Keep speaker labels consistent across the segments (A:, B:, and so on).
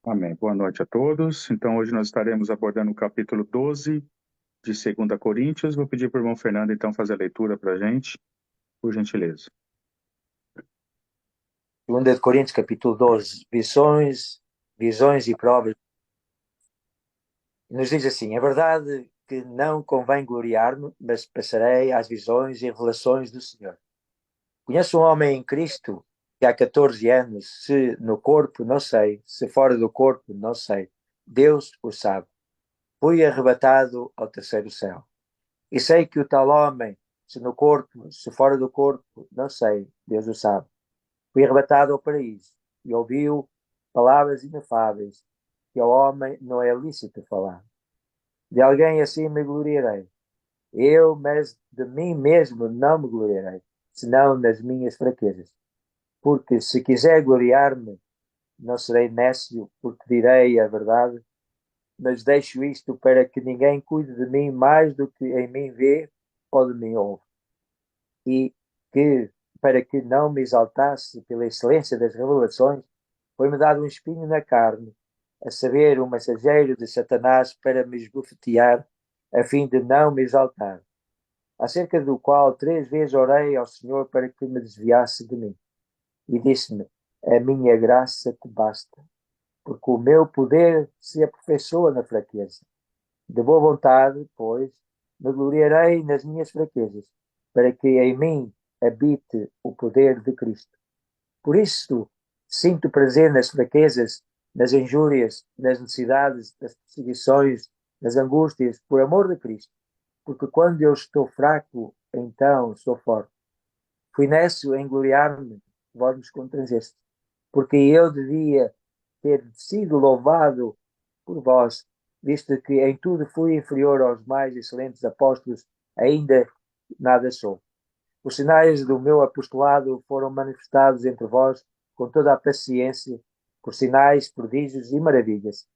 A: Amém. Boa noite a todos. Então, hoje nós estaremos abordando o capítulo 12 de 2 Coríntios. Vou pedir para o irmão Fernando, então, fazer a leitura para a gente, por gentileza.
B: 2 de Coríntios, capítulo 12, visões e provas. Nos diz assim: é verdade que não convém gloriar-me, mas passarei às visões e revelações do Senhor. Conheço um homem em Cristo que há 14 anos, se no corpo, não sei, se fora do corpo, não sei. Deus o sabe. Fui arrebatado ao terceiro céu. E sei que o tal homem, se no corpo, se fora do corpo, não sei, Deus o sabe. Fui arrebatado ao paraíso e ouviu palavras inefáveis que ao homem não é lícito falar. De alguém assim me gloriarei. Eu, mas de mim mesmo não me gloriarei, senão nas minhas fraquezas. Porque se quiser gloriar-me, não serei nécio, porque direi a verdade, mas deixo isto para que ninguém cuide de mim mais do que em mim vê ou de mim ouve. E que, para que não me exaltasse pela excelência das revelações, foi-me dado um espinho na carne, a saber, um mensageiro de Satanás para me esbofetear, a fim de não me exaltar, acerca do qual 3 vezes orei ao Senhor para que me desviasse de mim. E disse-me: a minha graça te basta, porque o meu poder se aperfeiçoa na fraqueza. De boa vontade, pois, me gloriarei nas minhas fraquezas, para que em mim habite o poder de Cristo. Por isso, sinto prazer nas fraquezas, nas injúrias, nas necessidades, nas perseguições, nas angústias, por amor de Cristo. Porque quando eu estou fraco, então sou forte. Fui nécio em gloriar-me, vós me constrangeste, porque eu devia ter sido louvado por vós, visto que em tudo fui inferior aos mais excelentes apóstolos, ainda nada sou. Os sinais do meu apostolado foram manifestados entre vós com toda a paciência, por sinais, prodígios e maravilhas.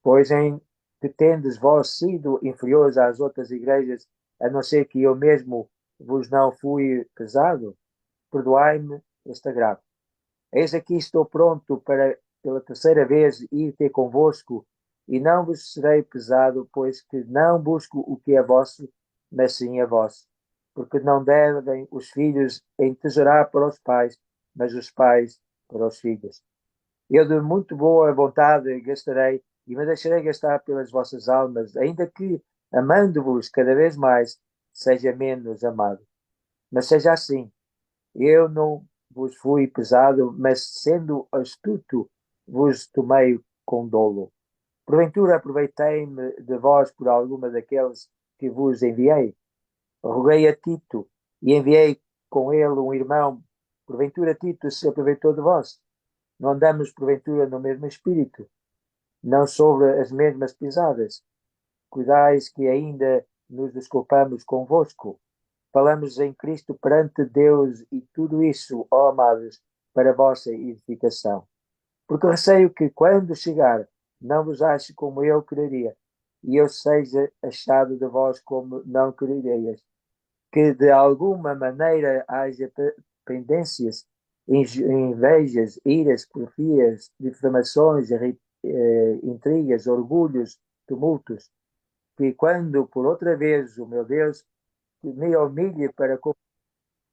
B: Pois em que tendes vós sido inferiores às outras igrejas, a não ser que eu mesmo vos não fui pesado, perdoai-me este agravo. Eis aqui estou pronto para, pela terceira vez, ir ter convosco, e não vos serei pesado, pois que não busco o que é vosso, mas sim a vosso. Porque não devem os filhos entesourar para os pais, mas os pais para os filhos. Eu de muito boa vontade gastarei, e me deixarei gastar pelas vossas almas, ainda que, amando-vos cada vez mais, seja menos amado. Mas seja assim, eu não vos fui pesado, mas sendo astuto, vos tomei com dolo. Porventura aproveitei-me de vós por alguma daqueles que vos enviei. Roguei a Tito e enviei com ele um irmão. Porventura Tito se aproveitou de vós. Não andamos porventura no mesmo espírito, não sobre as mesmas pisadas. Cuidais que ainda nos desculpamos convosco. Falamos em Cristo perante Deus e tudo isso, ó amados, para a vossa edificação. Porque receio que, quando chegar, não vos ache como eu quereria, e eu seja achado de vós como não quererias. Que de alguma maneira haja pendências, invejas, iras, porfias, difamações, intrigas, orgulhos, tumultos. Que quando, por outra vez, o meu Deus me humilhe para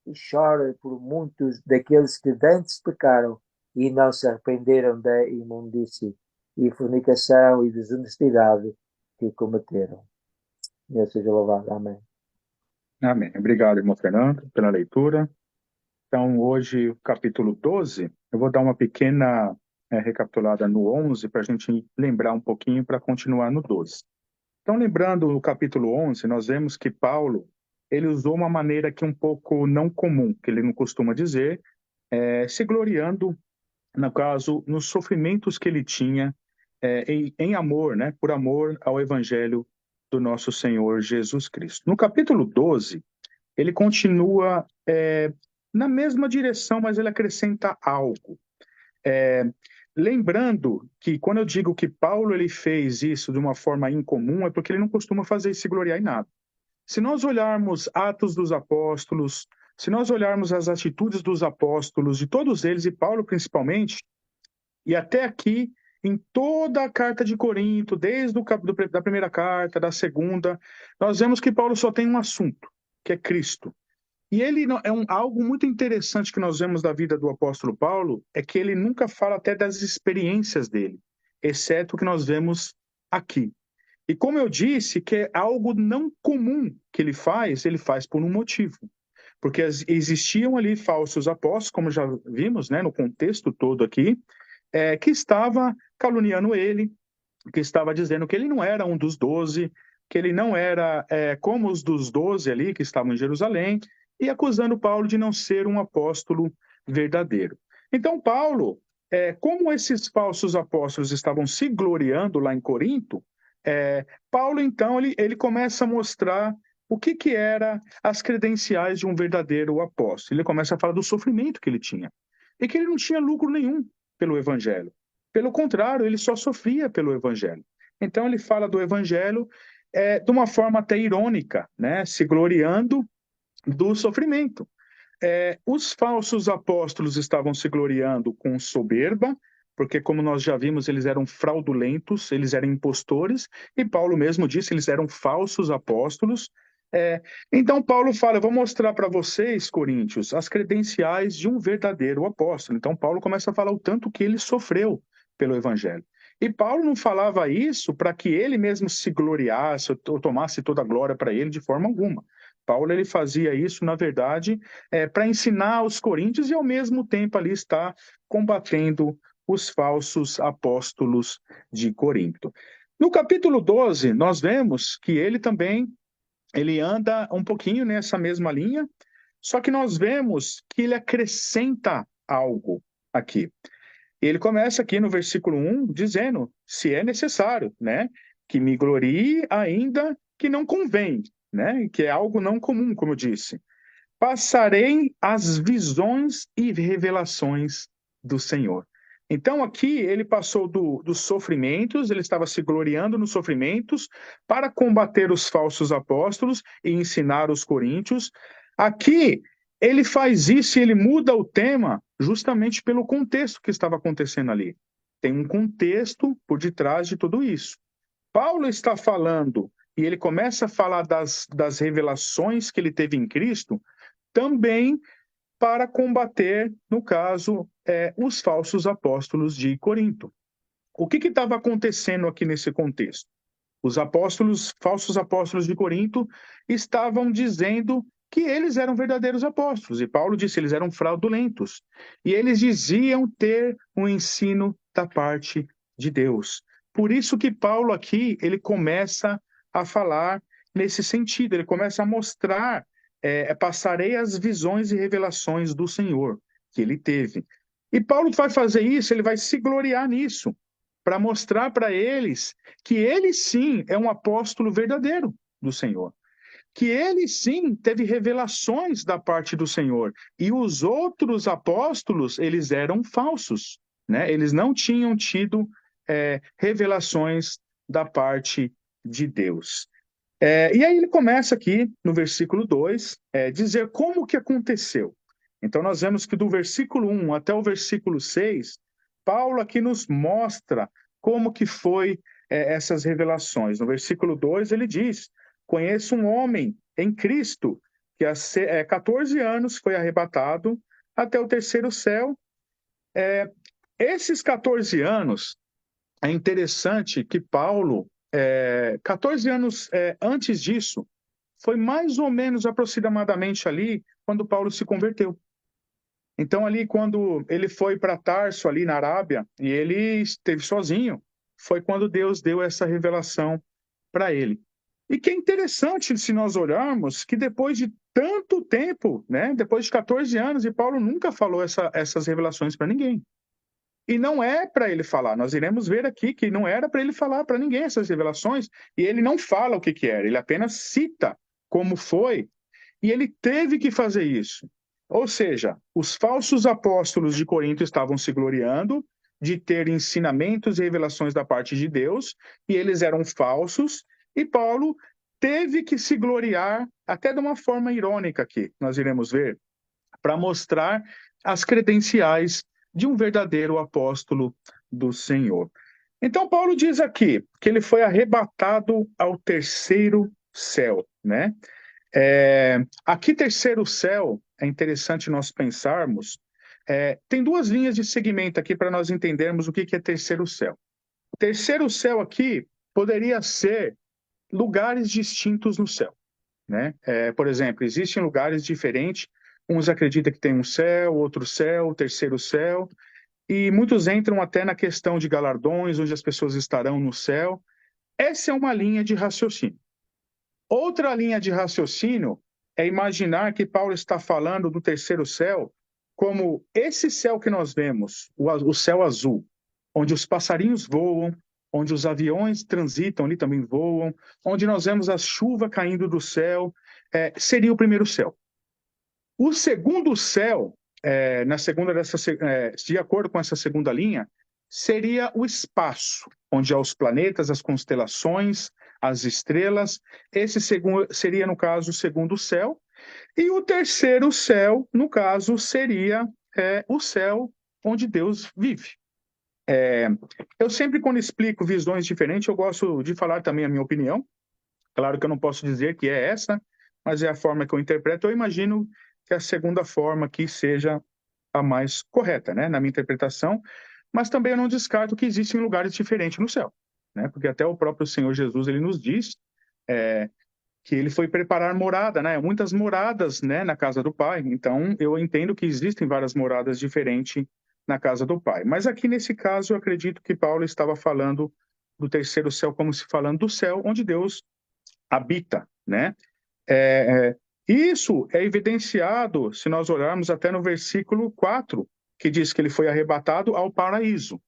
B: e chora por muitos daqueles que antes pecaram e não se arrependeram da imundície e fornicação e desonestidade que cometeram. Deus seja louvado. Amém.
A: Amém. Obrigado, irmão Fernando, pela leitura. Então, hoje, o capítulo 12, eu vou dar uma pequena recapitulada no 11, para a gente lembrar um pouquinho para continuar no 12. Então, lembrando o capítulo 11, nós vemos que Paulo, ele usou uma maneira que um pouco não comum, que ele não costuma dizer, se gloriando, no caso, nos sofrimentos que ele tinha em amor, né, por amor ao evangelho do nosso Senhor Jesus Cristo. No capítulo 12, ele continua na mesma direção, mas ele acrescenta algo. Lembrando que quando eu digo que Paulo ele fez isso de uma forma incomum, é porque ele não costuma fazer isso, se gloriar em nada. Se nós olharmos Atos dos Apóstolos, se nós olharmos as atitudes dos apóstolos, de todos eles, e Paulo principalmente, e até aqui em toda a carta de Corinto, desde da primeira carta, da segunda, nós vemos que Paulo só tem um assunto, que é Cristo. E ele algo muito interessante que nós vemos da vida do apóstolo Paulo é que ele nunca fala até das experiências dele, exceto o que nós vemos aqui. E como eu disse, que é algo não comum que ele faz por um motivo. Porque existiam ali falsos apóstolos, como já vimos, né, no contexto todo aqui, que estava caluniando ele, que estava dizendo que ele não era um dos 12, que ele não era como os dos 12 ali que estavam em Jerusalém, e acusando Paulo de não ser um apóstolo verdadeiro. Então, Paulo, como esses falsos apóstolos estavam se gloriando lá em Corinto, Paulo, então, ele começa a mostrar o que era as credenciais de um verdadeiro apóstolo. Ele começa a falar do sofrimento que ele tinha, e que ele não tinha lucro nenhum pelo evangelho. Pelo contrário, ele só sofria pelo evangelho. Então ele fala do evangelho de uma forma até irônica, né? Se gloriando do sofrimento. Os falsos apóstolos estavam se gloriando com soberba, porque, como nós já vimos, eles eram fraudulentos, eles eram impostores, e Paulo mesmo disse, eles eram falsos apóstolos. Então, Paulo fala: eu vou mostrar para vocês, coríntios, as credenciais de um verdadeiro apóstolo. Então, Paulo começa a falar o tanto que ele sofreu pelo evangelho. E Paulo não falava isso para que ele mesmo se gloriasse ou tomasse toda a glória para ele de forma alguma. Paulo ele fazia isso, na verdade, para ensinar os coríntios e, ao mesmo tempo, ali estar combatendo os falsos apóstolos de Corinto. No capítulo 12, nós vemos que ele também ele anda um pouquinho nessa mesma linha, só que nós vemos que ele acrescenta algo aqui. Ele começa aqui no versículo 1 dizendo, se é necessário, né, que me glorie ainda que não convém, né, que é algo não comum, como eu disse. Passarei as visões e revelações do Senhor. Então aqui ele passou dos sofrimentos, ele estava se gloriando nos sofrimentos para combater os falsos apóstolos e ensinar os coríntios. Aqui ele faz isso e ele muda o tema justamente pelo contexto que estava acontecendo ali. Tem um contexto por detrás de tudo isso. Paulo está falando, e ele começa a falar das revelações que ele teve em Cristo, também para combater, no caso, os falsos apóstolos de Corinto. O que estava acontecendo aqui nesse contexto? Os apóstolos, falsos apóstolos de Corinto, estavam dizendo que eles eram verdadeiros apóstolos, e Paulo disse que eles eram fraudulentos, e eles diziam ter um ensino da parte de Deus. Por isso que Paulo aqui, ele começa a falar nesse sentido, ele começa a mostrar, passarei as visões e revelações do Senhor que ele teve. E Paulo vai fazer isso, ele vai se gloriar nisso, para mostrar para eles que ele sim é um apóstolo verdadeiro do Senhor, que ele sim teve revelações da parte do Senhor, e os outros apóstolos, eles eram falsos, né? Eles não tinham tido revelações da parte de Deus. E aí ele começa aqui no versículo 2, dizer como que aconteceu. Então nós vemos que do versículo 1 até o versículo 6, Paulo aqui nos mostra como que foi essas revelações. No versículo 2 ele diz, conheço um homem em Cristo que há 14 anos foi arrebatado até o terceiro céu. Esses 14 anos, é interessante que Paulo, 14 anos antes disso, foi mais ou menos aproximadamente ali quando Paulo se converteu. Então, ali, quando ele foi para Tarso, ali na Arábia, e ele esteve sozinho, foi quando Deus deu essa revelação para ele. E que é interessante, se nós olharmos, que depois de tanto tempo, né, depois de 14 anos, e Paulo nunca falou essas revelações para ninguém. E não é para ele falar, nós iremos ver aqui que não era para ele falar para ninguém essas revelações, e ele não fala o que era, ele apenas cita como foi, e ele teve que fazer isso. Ou seja, os falsos apóstolos de Corinto estavam se gloriando de ter ensinamentos e revelações da parte de Deus, e eles eram falsos, e Paulo teve que se gloriar, até de uma forma irônica aqui, nós iremos ver, para mostrar as credenciais de um verdadeiro apóstolo do Senhor. Então, Paulo diz aqui que ele foi arrebatado ao terceiro céu, né? Aqui, terceiro céu, é interessante nós pensarmos, tem duas linhas de segmento aqui para nós entendermos o que é terceiro céu. Terceiro céu aqui poderia ser lugares distintos no céu, né? Por exemplo, existem lugares diferentes, uns acreditam que tem um céu, terceiro céu, e muitos entram até na questão de galardões, onde as pessoas estarão no céu. Essa é uma linha de raciocínio. Outra linha de raciocínio é imaginar que Paulo está falando do terceiro céu como esse céu que nós vemos, o céu azul, onde os passarinhos voam, onde os aviões transitam ali também voam, onde nós vemos a chuva caindo do céu, seria o primeiro céu. O segundo céu, de acordo com essa segunda linha, seria o espaço, onde há os planetas, as constelações, as estrelas. Esse seria, no caso, o segundo céu. E o terceiro céu, no caso, seria o céu onde Deus vive. Eu sempre, quando explico visões diferentes, eu gosto de falar também a minha opinião. Claro que eu não posso dizer que é essa, mas é a forma que eu interpreto. Eu imagino que a segunda forma aqui seja a mais correta, né, na minha interpretação. Mas também eu não descarto que existem lugares diferentes no céu, né? Porque até o próprio Senhor Jesus ele nos diz é, que ele foi preparar morada, né? Muitas moradas, né, na casa do Pai. Então eu entendo que existem várias moradas diferentes na casa do Pai. Mas aqui nesse caso eu acredito que Paulo estava falando do terceiro céu como se falando do céu onde Deus habita, né? É, isso é evidenciado se nós olharmos até no versículo 4, que diz que ele foi arrebatado ao paraíso.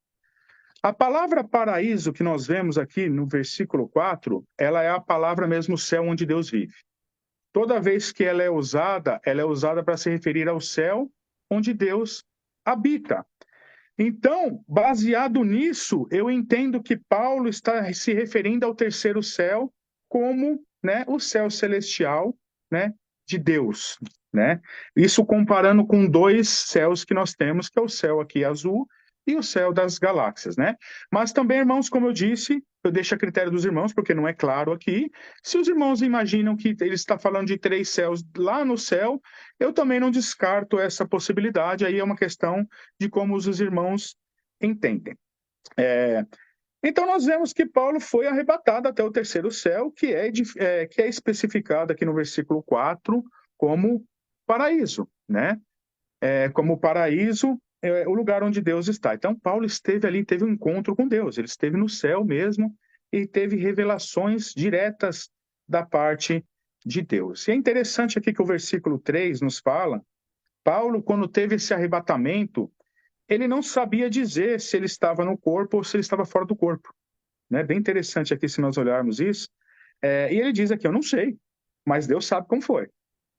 A: A palavra paraíso que nós vemos aqui no versículo 4, ela é a palavra mesmo céu onde Deus vive. Toda vez que ela é usada para se referir ao céu onde Deus habita. Então, baseado nisso, eu entendo que Paulo está se referindo ao terceiro céu como, né, o céu celestial, né, de Deus, né? Isso comparando com dois céus que nós temos, que é o céu aqui azul e o céu das galáxias, né? Mas também, irmãos, como eu disse, eu deixo a critério dos irmãos, porque não é claro aqui. Se os irmãos imaginam que ele está falando de três céus lá no céu, eu também não descarto essa possibilidade. Aí é uma questão de como os irmãos entendem. Então, nós vemos que Paulo foi arrebatado até o terceiro céu, que é especificado aqui no versículo 4 como paraíso, né? Como paraíso é o lugar onde Deus está. Então, Paulo esteve ali, teve um encontro com Deus, ele esteve no céu mesmo e teve revelações diretas da parte de Deus. E é interessante aqui que o versículo 3 nos fala, Paulo, quando teve esse arrebatamento, ele não sabia dizer se ele estava no corpo ou se ele estava fora do corpo, né? Bem interessante aqui se nós olharmos isso. E ele diz aqui, eu não sei, mas Deus sabe como foi.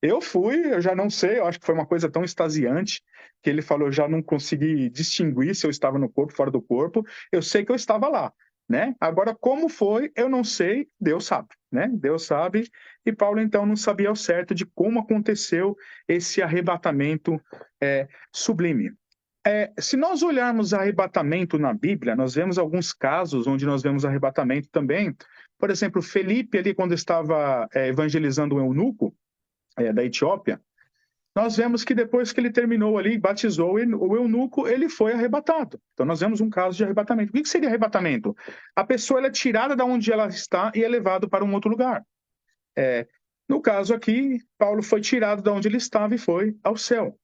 A: Eu fui, eu já não sei, eu acho que foi uma coisa tão extasiante que ele falou, eu já não consegui distinguir se eu estava no corpo, fora do corpo, eu sei que eu estava lá, né? Agora, como foi, eu não sei, Deus sabe, né? Deus sabe, e Paulo, então, não sabia ao certo de como aconteceu esse arrebatamento sublime. Se nós olharmos arrebatamento na Bíblia, nós vemos alguns casos onde nós vemos arrebatamento também. Por exemplo, Felipe, ali, quando estava evangelizando o eunuco da Etiópia, nós vemos que depois que ele terminou ali, batizou o eunuco, ele foi arrebatado. Então, nós vemos um caso de arrebatamento. O que seria arrebatamento? A pessoa ela é tirada da onde ela está e é levada para um outro lugar. No caso aqui, Paulo foi tirado da onde ele estava e foi ao céu.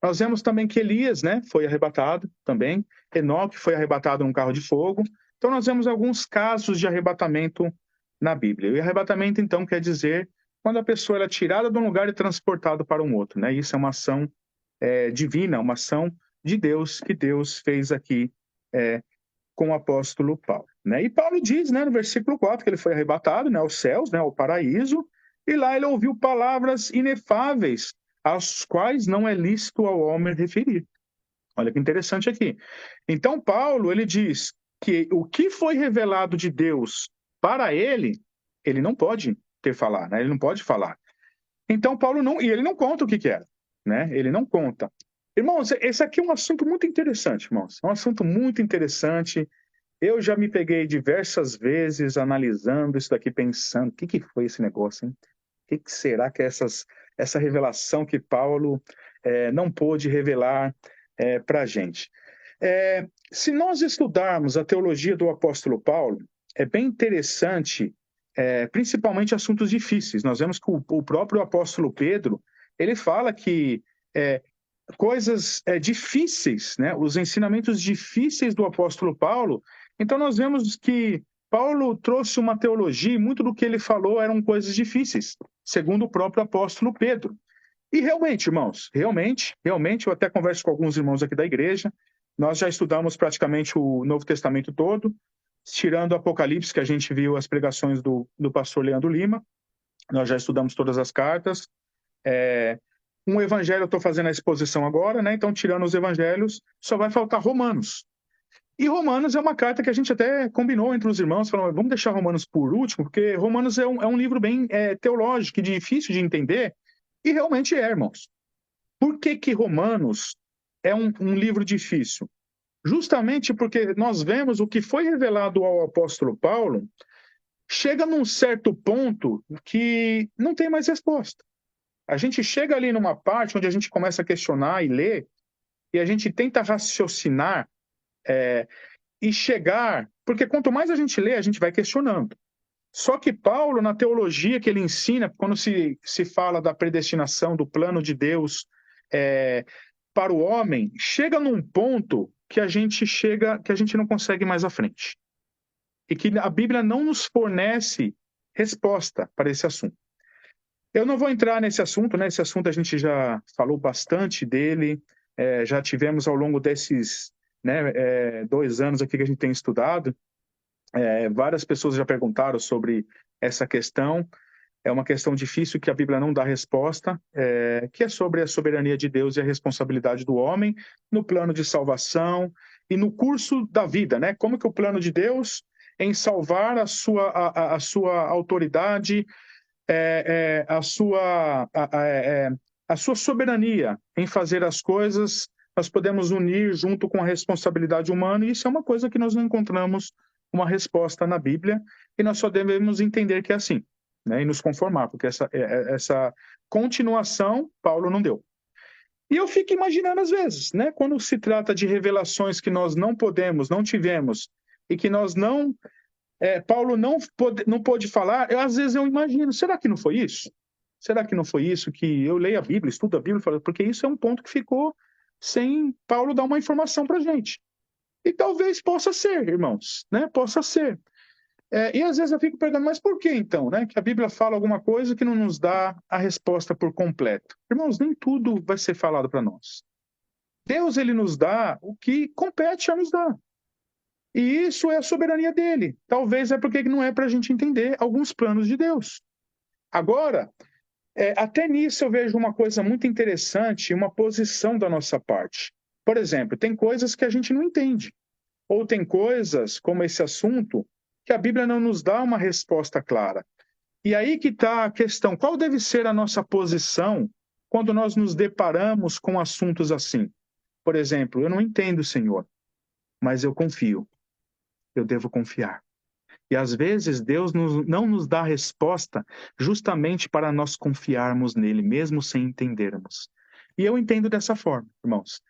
A: Nós vemos também que Elias, né, foi arrebatado também. Enoque foi arrebatado num carro de fogo. Então, nós vemos alguns casos de arrebatamento na Bíblia. E arrebatamento, então, quer dizer quando a pessoa é tirada de um lugar e transportada para um outro, né? Isso é uma ação divina, uma ação de Deus que Deus fez aqui com o apóstolo Paulo, né? E Paulo diz, né, no versículo 4, que ele foi arrebatado, né, aos céus, né, ao paraíso, e lá ele ouviu palavras inefáveis, às quais não é lícito ao homem referir. Olha que interessante aqui. Então, Paulo, ele diz que o que foi revelado de Deus para ele não pode ter falar, né? Ele não pode falar. Então, Paulo não, e ele não conta o que era, né? Ele não conta. Irmãos, esse aqui é um assunto muito interessante, irmãos. É um assunto muito interessante Eu já me peguei diversas vezes analisando isso daqui, pensando, o que foi esse negócio, hein? O que será que é essa revelação que Paulo não pôde revelar para a gente? Se nós estudarmos a teologia do apóstolo Paulo, é bem interessante, principalmente assuntos difíceis. Nós vemos que o próprio apóstolo Pedro, ele fala que coisas difíceis, né? Os ensinamentos difíceis do apóstolo Paulo. Então nós vemos que Paulo trouxe uma teologia e muito do que ele falou eram coisas difíceis, segundo o próprio apóstolo Pedro. E realmente, irmãos, realmente, eu até converso com alguns irmãos aqui da igreja, nós já estudamos praticamente o Novo Testamento todo, tirando o Apocalipse, que a gente viu as pregações do pastor Leandro Lima, nós já estudamos todas as cartas. Um evangelho eu estou fazendo a exposição agora, né? Então, tirando os evangelhos, só vai faltar Romanos. E Romanos é uma carta que a gente até combinou entre os irmãos, falando, vamos deixar Romanos por último, porque Romanos é um livro bem teológico e difícil de entender, e realmente irmãos. Por que Romanos é um livro difícil? Justamente porque nós vemos o que foi revelado ao apóstolo Paulo, chega num certo ponto que não tem mais resposta. A gente chega ali numa parte onde a gente começa a questionar e ler, e a gente tenta raciocinar e chegar, porque quanto mais a gente lê, a gente vai questionando. Só que Paulo, na teologia que ele ensina, quando se fala da predestinação, do plano de Deus para o homem, chega num ponto que a gente não consegue mais à frente. E que a Bíblia não nos fornece resposta para esse assunto. Eu não vou entrar nesse assunto, né? Esse assunto a gente já falou bastante dele, já tivemos ao longo desses 2 anos aqui que a gente tem estudado, várias pessoas já perguntaram sobre essa questão. É uma questão difícil que a Bíblia não dá resposta, que é sobre a soberania de Deus e a responsabilidade do homem no plano de salvação e no curso da vida, né? Como que o plano de Deus em salvar a sua autoridade, a sua soberania em fazer as coisas, nós podemos unir junto com a responsabilidade humana, e isso é uma coisa que nós não encontramos uma resposta na Bíblia, e nós só devemos entender que é assim, né, e nos conformar, porque essa continuação Paulo não deu. E eu fico imaginando às vezes, né, quando se trata de revelações que nós não tivemos, e que nós não Paulo não pôde falar, às vezes eu imagino, será que não foi isso? Será que não foi isso que eu leio a Bíblia, estudo a Bíblia, porque isso é um ponto que ficou sem Paulo dar uma informação para a gente. E talvez possa ser, irmãos, né? Possa ser. E às vezes eu fico perguntando, mas por que então, né? Que a Bíblia fala alguma coisa que não nos dá a resposta por completo. Irmãos, nem tudo vai ser falado para nós. Deus, ele nos dá o que compete a nos dar. E isso é a soberania dele. Talvez é porque não é para a gente entender alguns planos de Deus. Agora, até nisso eu vejo uma coisa muito interessante, uma posição da nossa parte. Por exemplo, tem coisas que a gente não entende. Ou tem coisas, como esse assunto, que a Bíblia não nos dá uma resposta clara. E aí que está a questão, qual deve ser a nossa posição quando nós nos deparamos com assuntos assim? Por exemplo, eu não entendo, Senhor, mas eu confio. Eu devo confiar. E às vezes Deus não nos dá resposta justamente para nós confiarmos nele, mesmo sem entendermos. E eu entendo dessa forma, irmãos,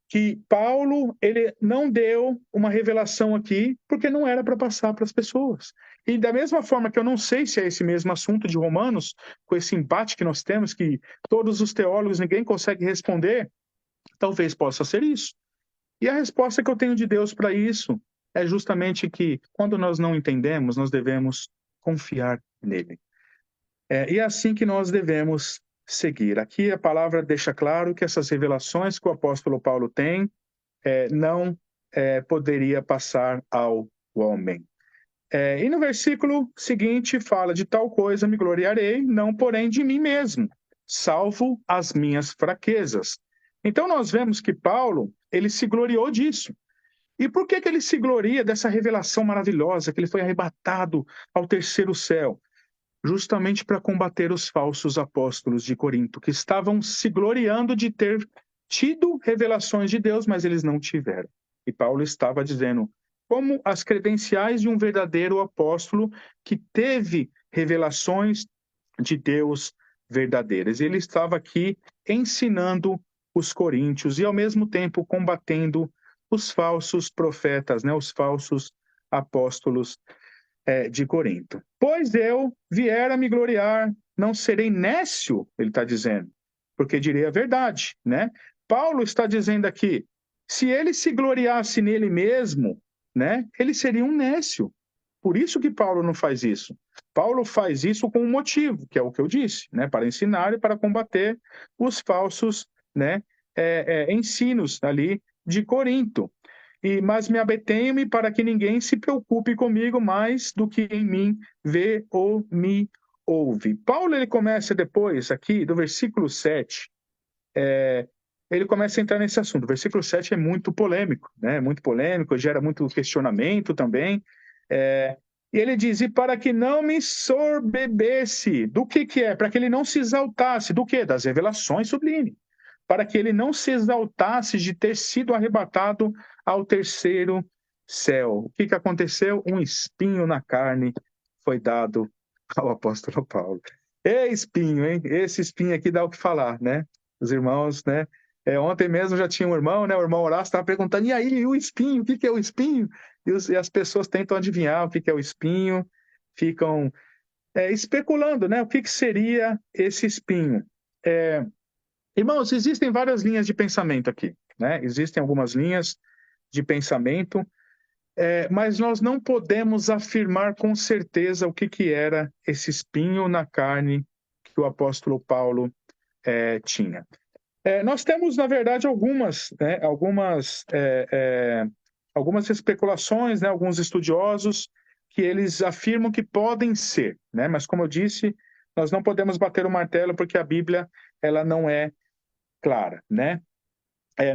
A: que Paulo, ele não deu uma revelação aqui porque não era para passar para as pessoas. E da mesma forma que eu não sei se é esse mesmo assunto de Romanos, com esse embate que nós temos, que todos os teólogos, ninguém consegue responder, talvez possa ser isso. E a resposta que eu tenho de Deus para isso é justamente que, quando nós não entendemos, nós devemos confiar nele. E é assim que nós devemos seguir. Aqui a palavra deixa claro que essas revelações que o apóstolo Paulo tem não poderia passar ao homem. E no versículo seguinte fala, de tal coisa me gloriarei, não porém de mim mesmo, salvo as minhas fraquezas. Então nós vemos que Paulo, ele se gloriou disso. E por que ele se gloria dessa revelação maravilhosa, que ele foi arrebatado ao terceiro céu? Justamente para combater os falsos apóstolos de Corinto, que estavam se gloriando de ter tido revelações de Deus, mas eles não tiveram. E Paulo estava dizendo, como as credenciais de um verdadeiro apóstolo que teve revelações de Deus verdadeiras. Ele estava aqui ensinando os coríntios e, ao mesmo tempo, combatendo os falsos profetas, né, os falsos apóstolos de Corinto. Pois eu vier a me gloriar, não serei nécio, ele está dizendo, porque direi a verdade, né? Paulo está dizendo aqui, se ele se gloriasse nele mesmo, né, ele seria um nécio. Por isso que Paulo não faz isso. Paulo faz isso com um motivo, que é o que eu disse, né, para ensinar e para combater os falsos, né, ensinos ali de Corinto. Mas me abetenho-me para que ninguém se preocupe comigo mais do que em mim vê ou me ouve. Paulo, ele começa depois, aqui, do versículo 7, ele começa a entrar nesse assunto. O versículo 7 é muito polêmico, né? Muito polêmico, gera muito questionamento também. E ele diz, e para que não me sorbebesse, do que é? Para que ele não se exaltasse, do quê? Das revelações sublimes. Para que ele não se exaltasse de ter sido arrebatado ao terceiro céu. O que aconteceu? Um espinho na carne foi dado ao apóstolo Paulo. Espinho, hein? Esse espinho aqui dá o que falar, né? Os irmãos, né? Ontem mesmo já tinha um irmão, né? O irmão Horácio estava perguntando, e aí, o espinho? O que é o espinho? E as pessoas tentam adivinhar o que é o espinho, ficam especulando, né? O que seria esse espinho? Irmãos, existem várias linhas de pensamento aqui, né? Existem algumas linhas de pensamento, mas nós não podemos afirmar com certeza o que era esse espinho na carne que o apóstolo Paulo tinha. Nós temos, na verdade, algumas especulações, né? Alguns estudiosos que eles afirmam que podem ser, né? Mas, como eu disse, nós não podemos bater o martelo porque a Bíblia ela não é clara, né?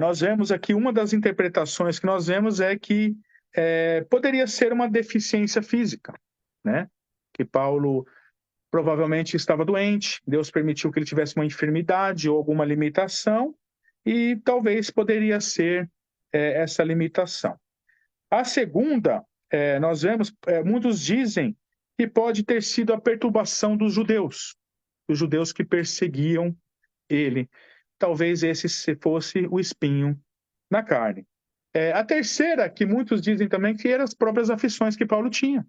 A: Nós vemos aqui, uma das interpretações que nós vemos é que poderia ser uma deficiência física, né? Que Paulo provavelmente estava doente, Deus permitiu que ele tivesse uma enfermidade ou alguma limitação, e talvez poderia ser essa limitação. A segunda, nós vemos, muitos dizem que pode ter sido a perturbação dos judeus que perseguiam ele. Talvez esse fosse o espinho na carne. A terceira, que muitos dizem também, que eram as próprias aflições que Paulo tinha,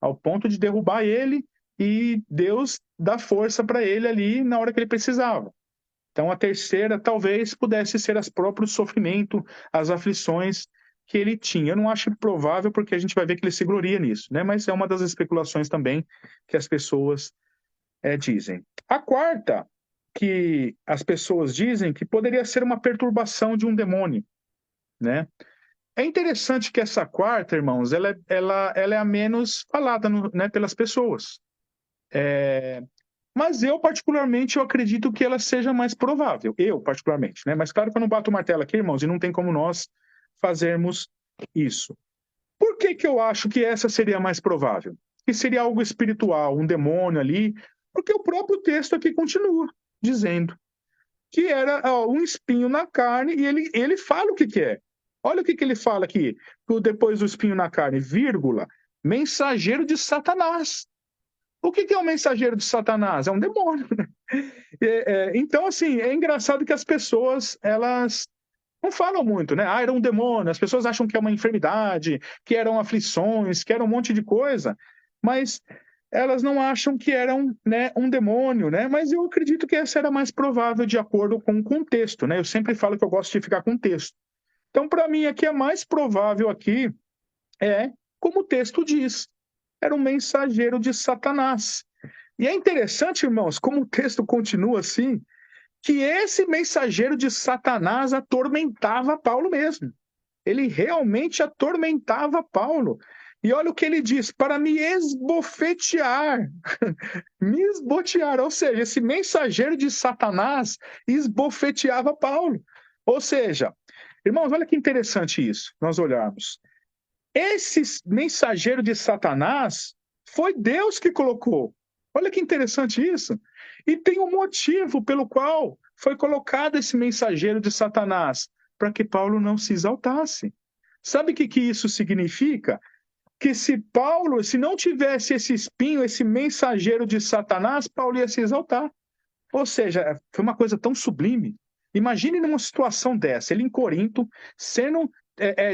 A: ao ponto de derrubar ele e Deus dar força para ele ali na hora que ele precisava. Então, a terceira talvez pudesse ser os próprios sofrimentos, as aflições que ele tinha. Eu não acho provável, porque a gente vai ver que ele se gloria nisso, né? Mas é uma das especulações também que as pessoas dizem. A quarta, que as pessoas dizem que poderia ser uma perturbação de um demônio, né? É interessante que essa quarta, irmãos, ela é a menos falada, né, pelas pessoas. Mas eu, particularmente, eu acredito que ela seja mais provável. Eu, particularmente, né? Mas claro que eu não bato o martelo aqui, irmãos, e não tem como nós fazermos isso. Por que eu acho que essa seria mais provável? Que seria algo espiritual, um demônio ali, porque o próprio texto aqui continua dizendo que era um espinho na carne, e ele fala o que é. Olha o que ele fala aqui, depois do espinho na carne, vírgula, mensageiro de Satanás. O que é um mensageiro de Satanás? É um demônio, né? Então, assim, é engraçado que as pessoas, elas não falam muito, né? Era um demônio. As pessoas acham que é uma enfermidade, que eram aflições, que era um monte de coisa, mas elas não acham que eram, né, um demônio, né? Mas eu acredito que essa era mais provável de acordo com o contexto, né? Eu sempre falo que eu gosto de ficar com o texto. Então, para mim, aqui é mais provável aqui como o texto diz. Era um mensageiro de Satanás. E é interessante, irmãos, como o texto continua assim, que esse mensageiro de Satanás atormentava Paulo mesmo. Ele realmente atormentava Paulo. E olha o que ele diz, para me esbofetear. Me esbotear, ou seja, esse mensageiro de Satanás esbofeteava Paulo. Ou seja, irmãos, olha que interessante isso, nós olharmos. Esse mensageiro de Satanás foi Deus que colocou. Olha que interessante isso. E tem um motivo pelo qual foi colocado esse mensageiro de Satanás, para que Paulo não se exaltasse. Sabe o que isso significa? Que se Paulo, se não tivesse esse espinho, esse mensageiro de Satanás, Paulo ia se exaltar. Ou seja, foi uma coisa tão sublime. Imagine numa situação dessa, ele em Corinto, sendo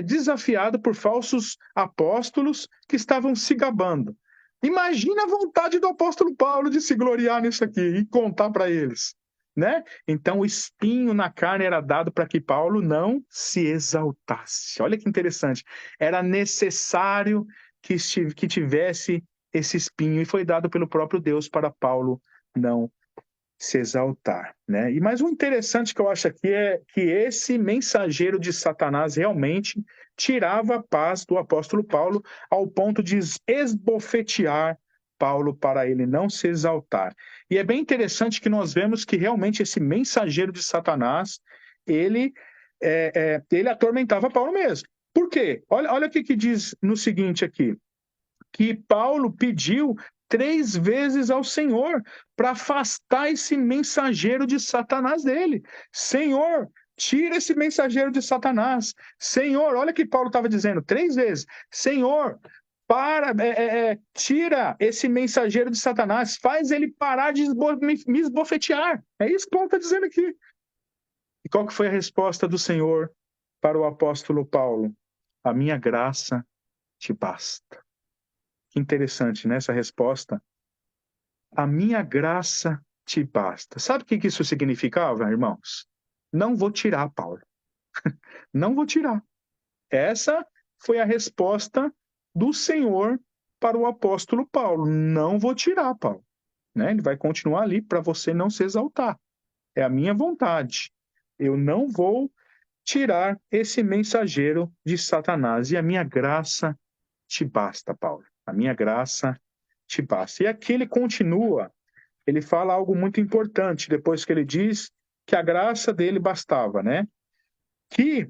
A: desafiado por falsos apóstolos que estavam se gabando. Imagina a vontade do apóstolo Paulo de se gloriar nisso aqui e contar para eles, né? Então o espinho na carne era dado para que Paulo não se exaltasse. Olha que interessante. Era necessário que tivesse esse espinho e foi dado pelo próprio Deus para Paulo não se exaltar, né? E mais o interessante que eu acho aqui é que esse mensageiro de Satanás realmente tirava a paz do apóstolo Paulo ao ponto de esbofetear Paulo para ele não se exaltar. E é bem interessante que nós vemos que realmente esse mensageiro de Satanás, ele, ele atormentava Paulo mesmo. Por quê? Olha o que diz no seguinte aqui, que Paulo pediu 3 vezes ao Senhor para afastar esse mensageiro de Satanás dele. Senhor, tira esse mensageiro de Satanás. Senhor, olha o que Paulo estava dizendo 3 vezes. Senhor, tira esse mensageiro de Satanás, faz ele parar de me esbofetear. É isso que Paulo está dizendo aqui. E qual que foi a resposta do Senhor para o apóstolo Paulo? A minha graça te basta. Que interessante, né, essa resposta. A minha graça te basta. Sabe o que isso significava, irmãos? Não vou tirar, Paulo. Não vou tirar. Essa foi a resposta do Senhor para o apóstolo Paulo. Não vou tirar, Paulo. Né? Ele vai continuar ali para você não se exaltar. É a minha vontade. Eu não vou tirar esse mensageiro de Satanás. E a minha graça te basta, Paulo. A minha graça te basta. E aqui ele continua, ele fala algo muito importante, depois que ele diz que a graça dele bastava, né? Que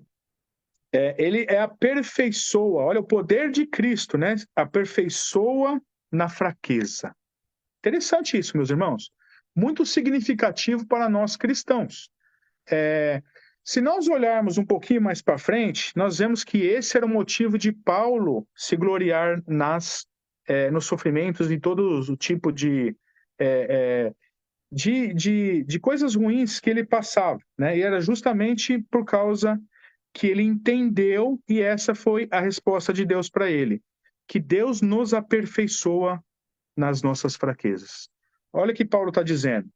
A: ele aperfeiçoa, olha o poder de Cristo, né? Aperfeiçoa na fraqueza. Interessante isso, meus irmãos. Muito significativo para nós cristãos. Se nós olharmos um pouquinho mais para frente, nós vemos que esse era o motivo de Paulo se gloriar nos sofrimentos e todo o tipo de coisas ruins que ele passava, né? E era justamente por causa que ele entendeu, e essa foi a resposta de Deus para ele, que Deus nos aperfeiçoa nas nossas fraquezas. Olha o que Paulo está dizendo.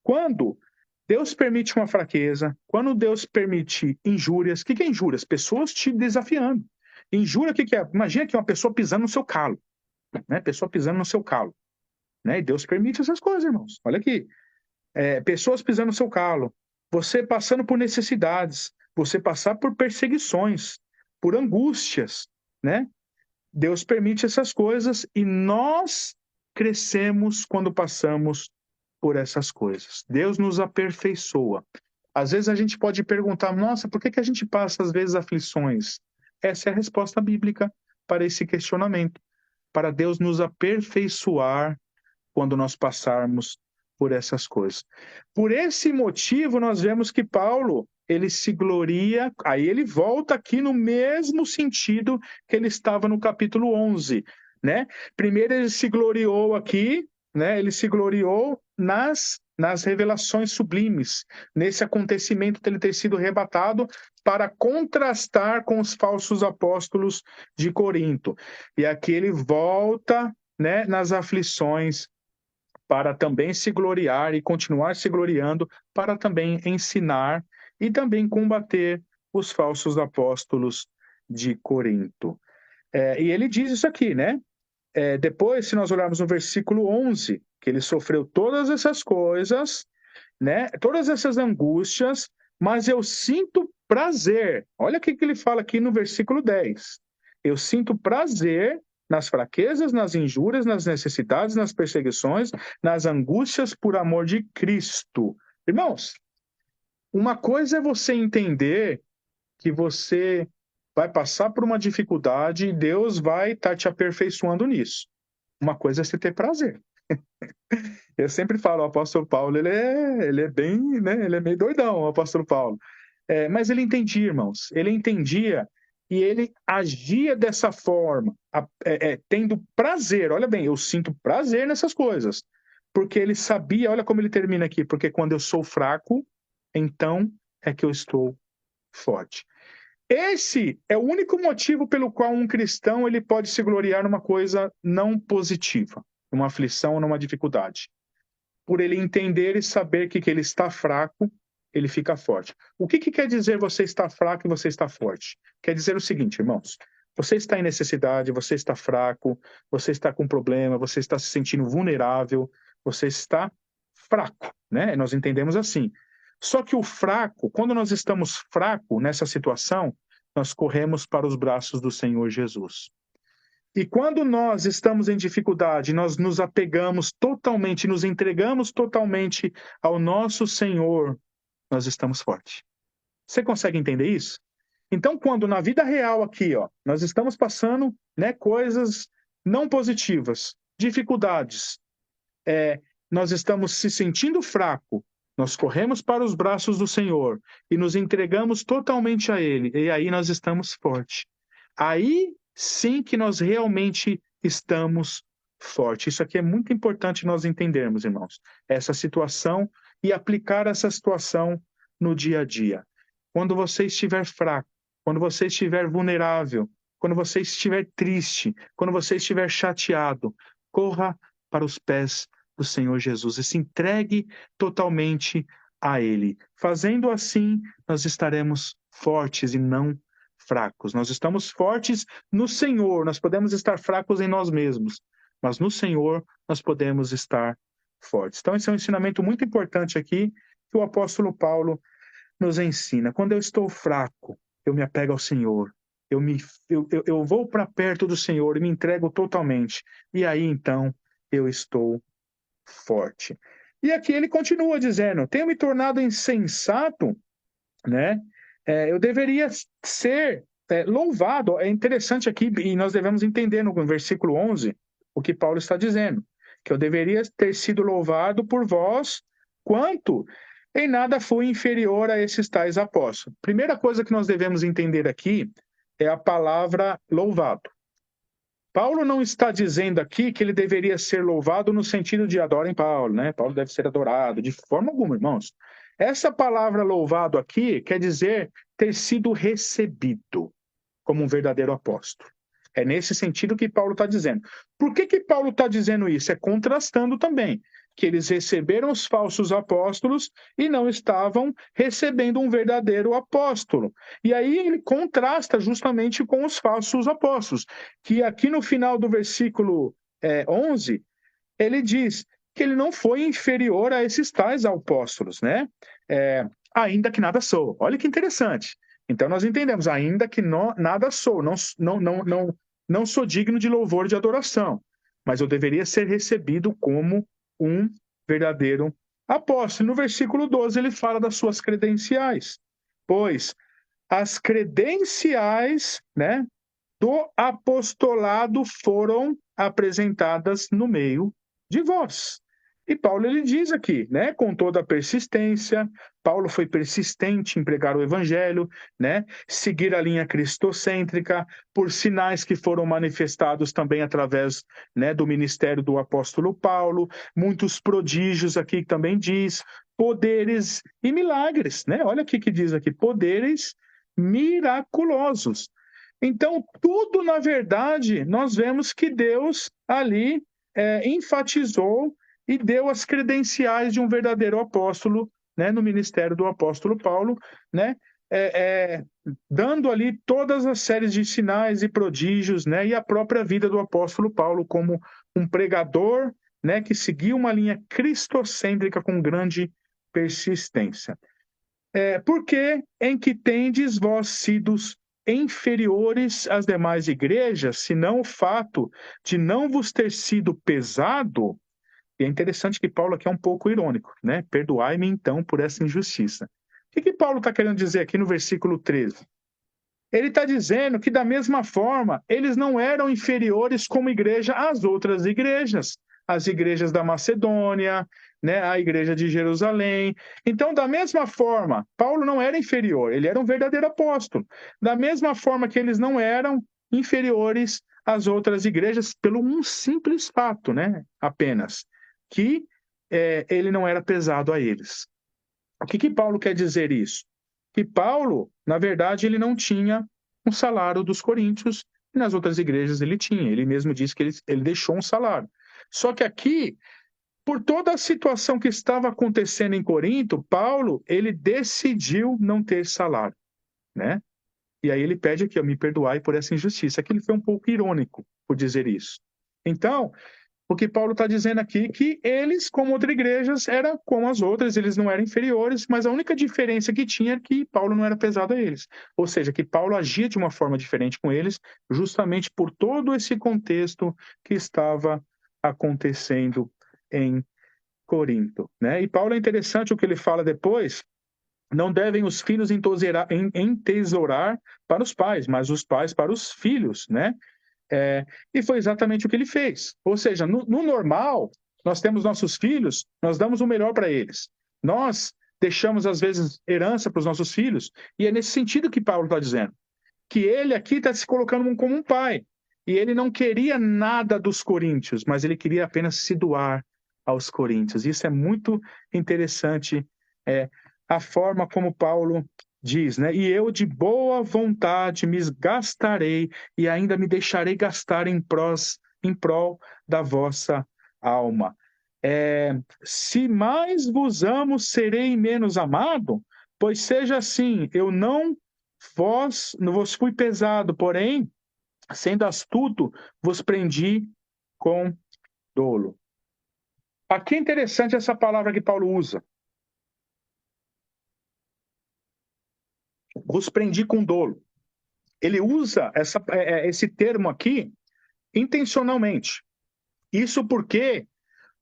A: Quando Deus permite uma fraqueza, quando Deus permite injúrias, o que é injúrias? Pessoas te desafiando. Injúria, o que é? Imagina que uma pessoa pisando no seu calo, né? Pessoa pisando no seu calo, né? E Deus permite essas coisas, irmãos. Olha aqui. Pessoas pisando no seu calo, você passando por necessidades, você passar por perseguições, por angústias, né? Deus permite essas coisas e nós crescemos quando passamos por essas coisas. Deus nos aperfeiçoa. Às vezes a gente pode perguntar, nossa, por que a gente passa às vezes aflições? Essa é a resposta bíblica para esse questionamento. Para Deus nos aperfeiçoar quando nós passarmos por essas coisas. Por esse motivo, nós vemos que Paulo, ele se gloria, aí ele volta aqui no mesmo sentido que ele estava no capítulo 11, né? Primeiro ele se gloriou aqui, né? Ele se gloriou nas revelações sublimes, nesse acontecimento de ele ter sido arrebatado para contrastar com os falsos apóstolos de Corinto. E aqui ele volta, né, nas aflições para também se gloriar e continuar se gloriando, para também ensinar e também combater os falsos apóstolos de Corinto. E ele diz isso aqui, né? Depois, se nós olharmos no versículo 11, que ele sofreu todas essas coisas, né? Todas essas angústias, mas eu sinto prazer. Olha o que ele fala aqui no versículo 10. Eu sinto prazer nas fraquezas, nas injúrias, nas necessidades, nas perseguições, nas angústias por amor de Cristo. Irmãos, uma coisa é você entender que você vai passar por uma dificuldade e Deus vai estar te aperfeiçoando nisso. Uma coisa é você ter prazer. Eu sempre falo, o apóstolo Paulo, ele é bem, né? Ele é meio doidão, o apóstolo Paulo. Mas ele entendia, irmãos. Ele entendia e ele agia dessa forma, tendo prazer. Olha bem, eu sinto prazer nessas coisas, porque ele sabia, olha como ele termina aqui, porque quando eu sou fraco, então é que eu estou forte. Esse é o único motivo pelo qual um cristão ele pode se gloriar numa coisa não positiva, numa aflição ou numa dificuldade. Por ele entender e saber que ele está fraco, ele fica forte. O que quer dizer você está fraco e você está forte? Quer dizer o seguinte, irmãos, você está em necessidade, você está fraco, você está com problema, você está se sentindo vulnerável, você está fraco, né? Nós entendemos assim. Só que o fraco, quando nós estamos fracos nessa situação, nós corremos para os braços do Senhor Jesus. E quando nós estamos em dificuldade, nós nos apegamos totalmente, nos entregamos totalmente ao nosso Senhor, nós estamos fortes. Você consegue entender isso? Então, quando na vida real aqui, ó, nós estamos passando, né, coisas não positivas, dificuldades, nós estamos se sentindo fraco, nós corremos para os braços do Senhor e nos entregamos totalmente a Ele, e aí nós estamos fortes. Aí sim que nós realmente estamos fortes. Isso aqui é muito importante nós entendermos, irmãos, essa situação e aplicar essa situação no dia a dia. Quando você estiver fraco, quando você estiver vulnerável, quando você estiver triste, quando você estiver chateado, corra para os pés do Senhor Jesus e se entregue totalmente a Ele. Fazendo assim, nós estaremos fortes e não fracos. Nós estamos fortes no Senhor, nós podemos estar fracos em nós mesmos, mas no Senhor nós podemos estar fortes. Então, esse é um ensinamento muito importante aqui que o apóstolo Paulo nos ensina. Quando eu estou fraco, eu me apego ao Senhor. Eu vou para perto do Senhor e me entrego totalmente. E aí, então, eu estou forte. E aqui ele continua dizendo: tenho me tornado insensato, né? Eu deveria ser louvado. É interessante aqui, e nós devemos entender no versículo 11 o que Paulo está dizendo, que eu deveria ter sido louvado por vós, quanto em nada fui inferior a esses tais apóstolos. Primeira coisa que nós devemos entender aqui é a palavra louvado. Paulo não está dizendo aqui que ele deveria ser louvado no sentido de adorem Paulo, né? Paulo deve ser adorado, de forma alguma, irmãos. Essa palavra louvado aqui quer dizer ter sido recebido como um verdadeiro apóstolo. É nesse sentido que Paulo está dizendo. Por que Paulo está dizendo isso? É contrastando também que eles receberam os falsos apóstolos e não estavam recebendo um verdadeiro apóstolo. E aí ele contrasta justamente com os falsos apóstolos, que aqui no final do versículo 11, ele diz que ele não foi inferior a esses tais apóstolos, né? Ainda que nada sou. Olha que interessante. Então nós entendemos, ainda que nada sou, não sou digno de louvor e de adoração, mas eu deveria ser recebido como um verdadeiro apóstolo. No versículo 12 ele fala das suas credenciais, pois as credenciais, né, do apostolado foram apresentadas no meio de vós. E Paulo ele diz aqui, né, com toda a persistência, Paulo foi persistente em pregar o evangelho, né, seguir a linha cristocêntrica, por sinais que foram manifestados também através, né, do ministério do apóstolo Paulo, muitos prodígios aqui também diz, poderes e milagres, né? Olha o que diz aqui, poderes miraculosos. Então, tudo, na verdade, nós vemos que Deus ali enfatizou e deu as credenciais de um verdadeiro apóstolo, né, no ministério do apóstolo Paulo, né, dando ali todas as séries de sinais e prodígios, né, e a própria vida do apóstolo Paulo como um pregador, né, que seguia uma linha cristocêntrica com grande persistência. Porque em que tendes vós sido inferiores às demais igrejas, senão o fato de não vos ter sido pesado. E é interessante que Paulo aqui é um pouco irônico, né? Perdoai-me então por essa injustiça. O que Paulo está querendo dizer aqui no versículo 13? Ele está dizendo que, da mesma forma, eles não eram inferiores como igreja às outras igrejas, as igrejas da Macedônia, né, a igreja de Jerusalém. Então, da mesma forma, Paulo não era inferior, ele era um verdadeiro apóstolo. Da mesma forma que eles não eram inferiores às outras igrejas, pelo um simples fato, né, apenas, que ele não era pesado a eles. O que Paulo quer dizer isso? Que Paulo, na verdade, ele não tinha um salário dos coríntios, e nas outras igrejas ele tinha. Ele mesmo disse que ele deixou um salário. Só que aqui, por toda a situação que estava acontecendo em Corinto, Paulo, ele decidiu não ter salário, né? E aí ele pede aqui, me perdoai por essa injustiça. Aqui ele foi um pouco irônico por dizer isso. Então, o que Paulo está dizendo aqui é que eles, como outras igrejas, eram como as outras, eles não eram inferiores, mas a única diferença que tinha é que Paulo não era pesado a eles. Ou seja, que Paulo agia de uma forma diferente com eles, justamente por todo esse contexto que estava acontecendo em Corinto, né? E Paulo é interessante o que ele fala depois, não devem os filhos entesourar para os pais, mas os pais para os filhos, né? E foi exatamente o que ele fez. Ou seja, no normal, nós temos nossos filhos, nós damos o melhor para eles. Nós deixamos, às vezes, herança para os nossos filhos, e é nesse sentido que Paulo está dizendo. Que ele aqui está se colocando como um pai. E ele não queria nada dos coríntios, mas ele queria apenas se doar aos coríntios. Isso é muito interessante, a forma como Paulo diz, né? E eu de boa vontade me gastarei e ainda me deixarei gastar em prol da vossa alma. Se mais vos amo, serei menos amado? Pois seja assim, eu não vos fui pesado, porém, sendo astuto, vos prendi com dolo. Aqui é interessante essa palavra que Paulo usa. Vos prendi com dolo. Ele usa esse termo aqui intencionalmente. Isso porque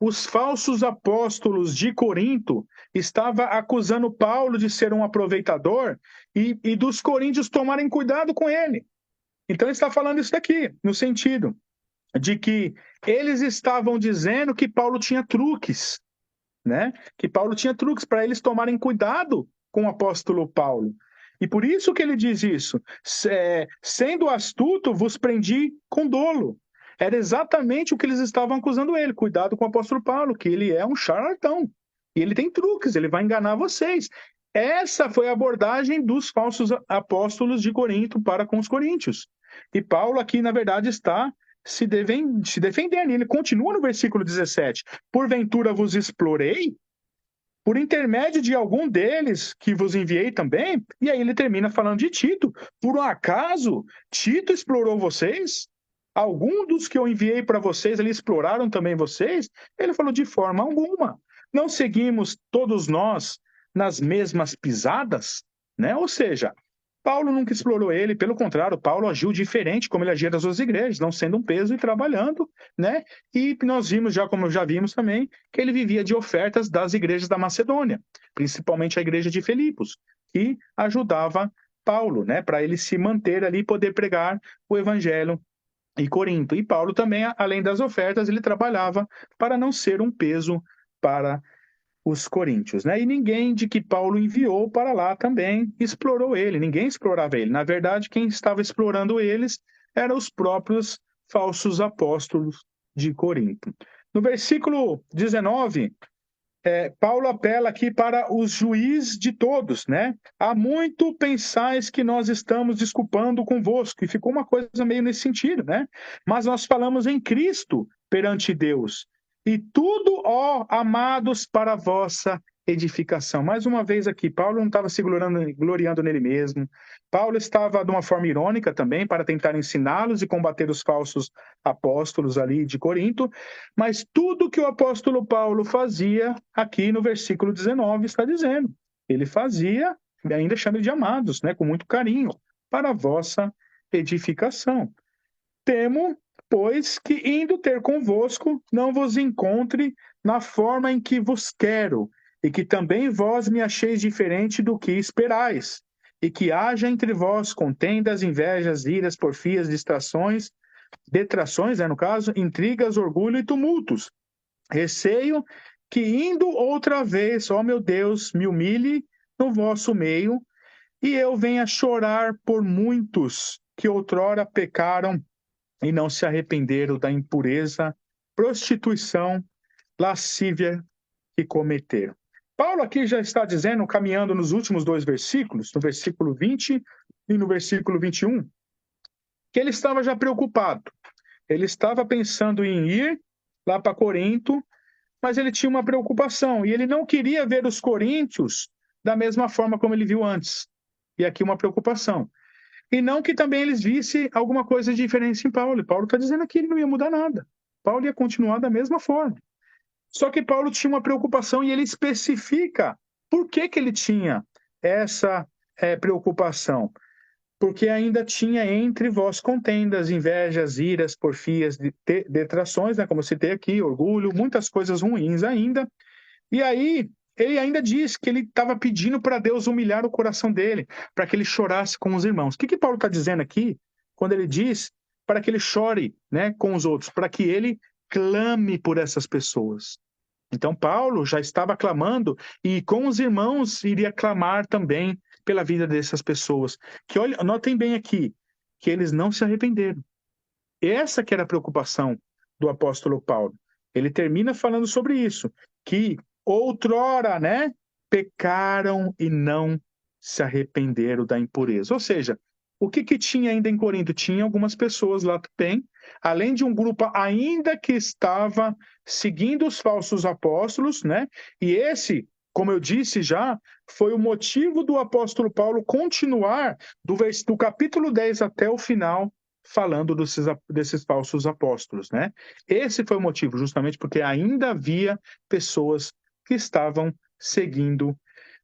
A: os falsos apóstolos de Corinto estavam acusando Paulo de ser um aproveitador e dos coríntios tomarem cuidado com ele. Então ele está falando isso daqui, no sentido de que eles estavam dizendo que Paulo tinha truques, né? Que Paulo tinha truques para eles tomarem cuidado com o apóstolo Paulo. E por isso que ele diz isso. Sendo astuto, vos prendi com dolo. Era exatamente o que eles estavam acusando ele. Cuidado com o apóstolo Paulo, que ele é um charlatão. E ele tem truques, ele vai enganar vocês. Essa foi a abordagem dos falsos apóstolos de Corinto para com os coríntios. E Paulo aqui, na verdade, está se defendendo. Ele continua no versículo 17. Porventura vos explorei? Por intermédio de algum deles que vos enviei também? E aí ele termina falando de Tito. Por um acaso, Tito explorou vocês? Algum dos que eu enviei para vocês, eles exploraram também vocês? Ele falou de forma alguma. Não seguimos todos nós nas mesmas pisadas? Né? Ou seja, Paulo nunca explorou ele, pelo contrário, Paulo agiu diferente como ele agia das suas igrejas, não sendo um peso e trabalhando, né? E nós vimos já, como já vimos também, que ele vivia de ofertas das igrejas da Macedônia, principalmente a igreja de Filipos, que ajudava Paulo, né? Para ele se manter ali e poder pregar o evangelho em Corinto. E Paulo também, além das ofertas, ele trabalhava para não ser um peso para os coríntios, né? E ninguém de que Paulo enviou para lá também explorou ele, ninguém explorava ele. Na verdade, quem estava explorando eles eram os próprios falsos apóstolos de Corinto. No versículo 19, Paulo apela aqui para os juízes de todos, né? Há muito pensais que nós estamos desculpando convosco, e ficou uma coisa meio nesse sentido, né? Mas nós falamos em Cristo perante Deus, e tudo, ó amados, para a vossa edificação. Mais uma vez aqui, Paulo não estava se gloriando nele mesmo. Paulo estava de uma forma irônica também, para tentar ensiná-los e combater os falsos apóstolos ali de Corinto, mas tudo que o apóstolo Paulo fazia, aqui no versículo 19 está dizendo. Ele fazia, ainda chama de amados, né, com muito carinho, para a vossa edificação. Temo, pois, que indo ter convosco, não vos encontre na forma em que vos quero, e que também vós me acheis diferente do que esperais, e que haja entre vós contendas, invejas, iras, porfias, distrações, detrações, no caso, intrigas, orgulho e tumultos, Receio que indo outra vez, ó meu Deus, me humilhe no vosso meio, e eu venha chorar por muitos que outrora pecaram e não se arrependeram da impureza, prostituição, lascívia que cometeram. Paulo aqui já está dizendo, caminhando nos últimos dois versículos, no versículo 20 e no versículo 21, que ele estava já preocupado. Ele estava pensando em ir lá para Corinto, mas ele tinha uma preocupação, e ele não queria ver os coríntios da mesma forma como ele viu antes. E aqui uma preocupação. E não que também eles vissem alguma coisa diferente em Paulo. E Paulo está dizendo que ele não ia mudar nada. Paulo ia continuar da mesma forma. Só que Paulo tinha uma preocupação e ele especifica por que que ele tinha essa preocupação. Porque ainda tinha entre vós contendas, invejas, iras, porfias, detrações, né, como eu citei aqui, orgulho, muitas coisas ruins ainda. E aí, ele ainda diz que ele estava pedindo para Deus humilhar o coração dele, para que ele chorasse com os irmãos. O que que Paulo está dizendo aqui, quando ele diz para que ele chore, né, com os outros, para que ele clame por essas pessoas? Então, Paulo já estava clamando e com os irmãos iria clamar também pela vida dessas pessoas. Que olha, notem bem aqui, que eles não se arrependeram. Essa que era a preocupação do apóstolo Paulo. Ele termina falando sobre isso, que outrora, né, pecaram e não se arrependeram da impureza. Ou seja, o que que tinha ainda em Corinto? Tinha algumas pessoas lá também, além de um grupo ainda que estava seguindo os falsos apóstolos, né? E esse, como eu disse já, foi o motivo do apóstolo Paulo continuar do capítulo 10 até o final falando desses falsos apóstolos, né? Esse foi o motivo, justamente porque ainda havia pessoas que estavam seguindo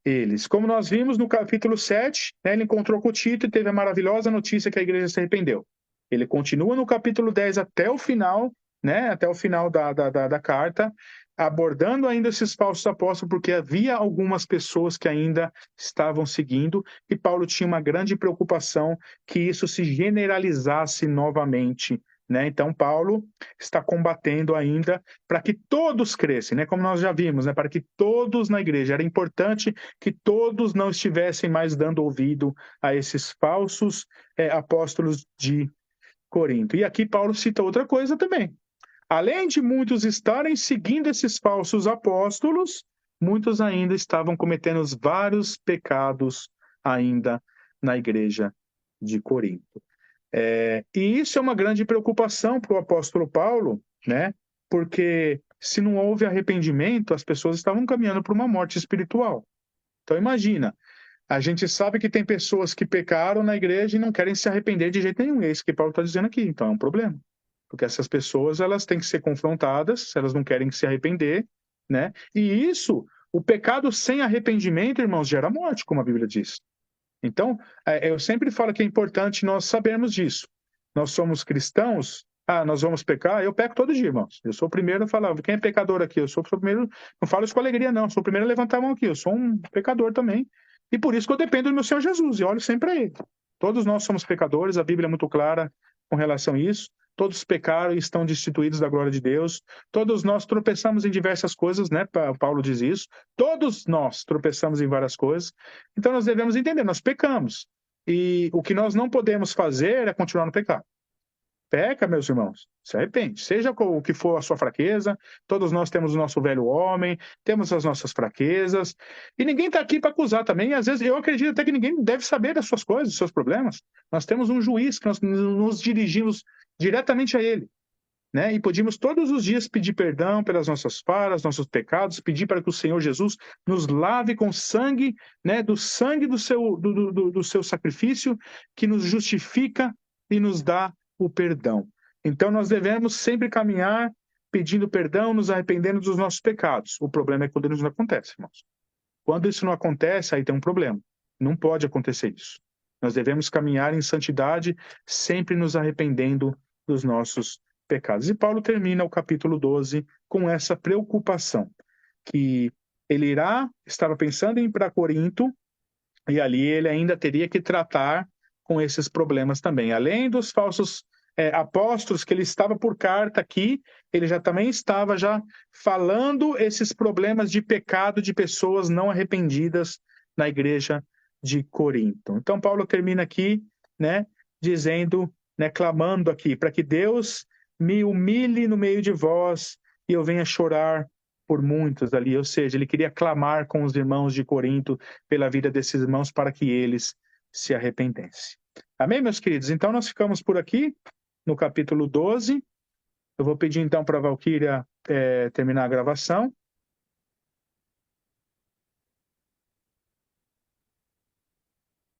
A: eles. Como nós vimos no capítulo 7, né, ele encontrou com Tito e teve a maravilhosa notícia que a igreja se arrependeu. Ele continua no capítulo 10 até o final, né, até o final da carta, abordando ainda esses falsos apóstolos, porque havia algumas pessoas que ainda estavam seguindo, e Paulo tinha uma grande preocupação que isso se generalizasse novamente, né? Então, Paulo está combatendo ainda para que todos crescem, né? Como nós já vimos, né? Para que todos na igreja. Era importante que todos não estivessem mais dando ouvido a esses falsos apóstolos de Corinto. E aqui Paulo cita outra coisa também. Além de muitos estarem seguindo esses falsos apóstolos, muitos ainda estavam cometendo os vários pecados ainda na igreja de Corinto. E isso é uma grande preocupação para o apóstolo Paulo, né? Porque se não houve arrependimento, as pessoas estavam caminhando para uma morte espiritual. Então imagina, a gente sabe que tem pessoas que pecaram na igreja e não querem se arrepender de jeito nenhum. É isso que Paulo está dizendo aqui. Então é um problema. Porque essas pessoas, elas têm que ser confrontadas, se elas não querem se arrepender, né? E isso, o pecado sem arrependimento, irmãos, gera morte, como a Bíblia diz. Então, eu sempre falo que é importante nós sabermos disso. Nós somos cristãos, nós vamos pecar, eu peco todo dia, irmãos. Eu sou o primeiro a falar, quem é pecador aqui? Eu sou o primeiro, não falo isso com alegria, não, eu sou o primeiro a levantar a mão aqui, eu sou um pecador também. E por isso que eu dependo do meu Senhor Jesus, e olho sempre a Ele. Todos nós somos pecadores, a Bíblia é muito clara com relação a isso. Todos pecaram e estão destituídos da glória de Deus. Todos nós tropeçamos em diversas coisas, né? Paulo diz isso. Todos nós tropeçamos em várias coisas. Então nós devemos entender, nós pecamos. E o que nós não podemos fazer é continuar no pecado. Peca, meus irmãos, se arrepende. Seja o que for a sua fraqueza, todos nós temos o nosso velho homem, temos as nossas fraquezas, e ninguém está aqui para acusar também. E às vezes eu acredito até que ninguém deve saber das suas coisas, dos seus problemas. Nós temos um juiz que nós nos dirigimos diretamente a ele, né? E podemos todos os dias pedir perdão pelas nossas falhas, nossos pecados, pedir para que o Senhor Jesus nos lave com sangue, né? Do sangue do seu sacrifício, que nos justifica e nos dá o perdão. Então nós devemos sempre caminhar pedindo perdão, nos arrependendo dos nossos pecados. O problema é quando isso não acontece, irmãos. Quando isso não acontece, aí tem um problema. Não pode acontecer isso. Nós devemos caminhar em santidade, sempre nos arrependendo dos nossos pecados. E Paulo termina o capítulo 12 com essa preocupação, que ele estava pensando em ir para Corinto, e ali ele ainda teria que tratar com esses problemas também. Além dos falsos apóstolos que ele estava por carta aqui, ele já também estava já falando esses problemas de pecado de pessoas não arrependidas na igreja de Corinto. Então Paulo termina aqui, né, dizendo, né, clamando aqui, para que Deus me humilhe no meio de vós e eu venha chorar por muitos ali, ou seja, ele queria clamar com os irmãos de Corinto pela vida desses irmãos para que eles se arrependessem. Amém, meus queridos? Então nós ficamos por aqui no capítulo 12. Eu vou pedir então para a Valquíria terminar a gravação